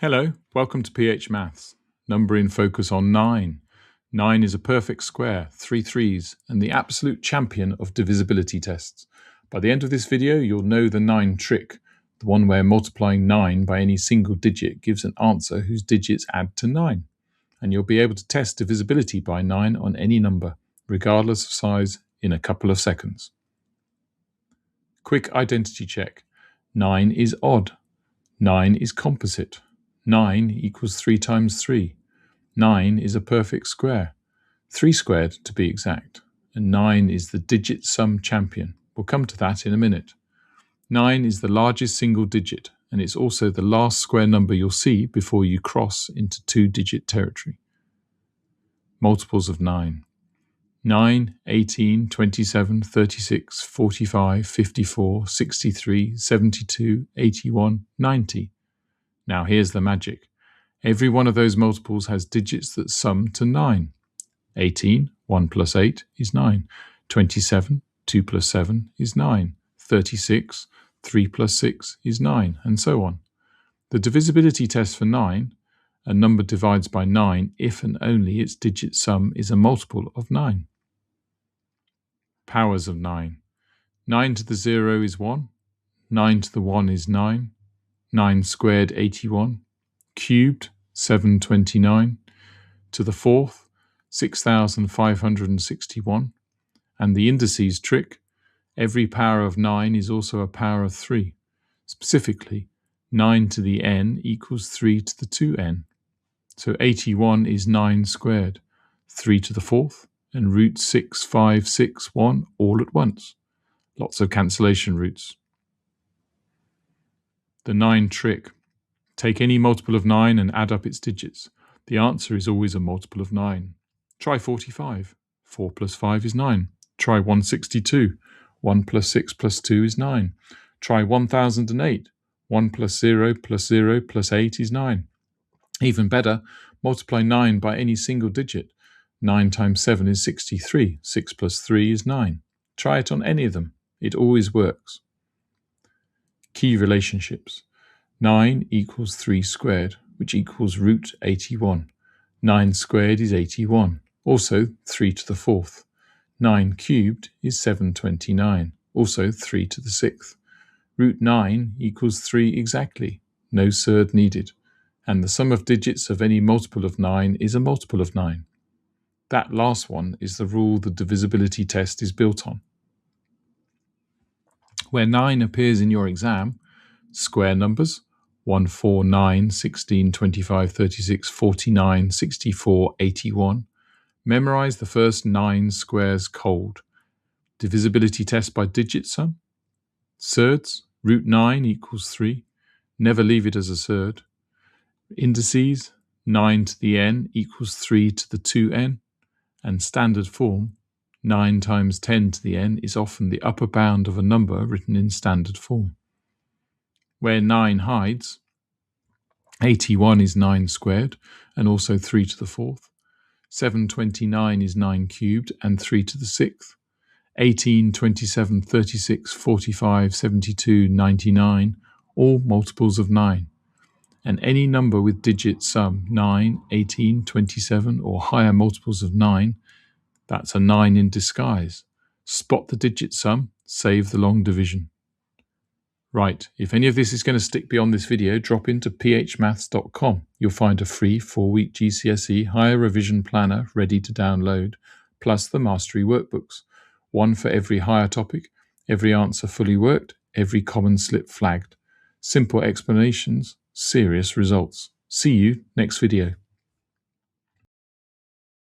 Hello, welcome to PH Maths. Number in focus on 9. 9 is a perfect square, 3 threes, and the absolute champion of divisibility tests. By the end of this video, you'll know the 9 trick, the one where multiplying 9 by any single digit gives an answer whose digits add to 9. And you'll be able to test divisibility by 9 on any number, regardless of size, in a couple of seconds. Quick identity check. 9 is odd. 9 is composite. 9 equals 3 times 3. 9 is a perfect square, 3 squared to be exact, and 9 is the digit sum champion. We'll come to that in a minute. 9 is the largest single digit, and it's also the last square number you'll see before you cross into 2-digit territory. Multiples of 9. 9, 18, 27, 36, 45, 54, 63, 72, 81, 90. Now here's the magic. Every one of those multiples has digits that sum to 9. 18, 1 plus 8 is 9. 27, 2 plus 7 is 9. 36, 3 plus 6 is 9, and so on. The divisibility test for 9, a number divides by 9 if and only its digit sum is a multiple of 9. Powers of 9. 9 to the 0 is 1. 9 to the 1 is 9. 9 squared, 81. Cubed, 729. To the 4th, 6,561. And the indices trick, every power of 9 is also a power of 3. Specifically, 9 to the n equals 3 to the 2n. So 81 is 9 squared, 3 to the 4th, and root 6561 all at once. Lots of cancellation roots. The 9 trick. Take any multiple of 9 and add up its digits. The answer is always a multiple of 9. Try 45. 4 plus 5 is 9. Try 162. 1 plus 6 plus 2 is 9. Try 1008. 1 plus 0 plus 0 plus 8 is 9. Even better, multiply 9 by any single digit. 9 times 7 is 63. 6 plus 3 is 9. Try it on any of them. It always works. Key relationships. 9 equals 3 squared, which equals root 81. 9 squared is 81, also 3 to the 4th. 9 cubed is 729, also 3 to the 6th. Root 9 equals 3 exactly, no surd needed. And the sum of digits of any multiple of 9 is a multiple of 9. That last one is the rule the divisibility test is built on. Where 9 appears in your exam, square numbers, 1, 4, 9, 16, 25, 36, 49, 64, 81. Memorize the first 9 squares cold. Divisibility test by digit sum. Surds, root 9 equals 3. Never leave it as a surd. Indices, 9 to the n equals 3 to the 2n. And standard form, 9 times 10 to the n is often the upper bound of a number written in standard form. Where 9 hides, 81 is 9 squared and also 3 to the 4th. 729 is 9 cubed and 3 to the 6th. 18, 27, 36, 45, 72, 99, all multiples of 9. And any number with digit sum 9, 18, 27 or higher multiples of 9, that's a 9 in disguise. Spot the digit sum, save the long division. Right, if any of this is going to stick beyond this video, drop into phmaths.com. You'll find a free 4-week GCSE Higher revision planner ready to download, plus the mastery workbooks. One for every higher topic, every answer fully worked, every common slip flagged. Simple explanations, serious results. See you next video.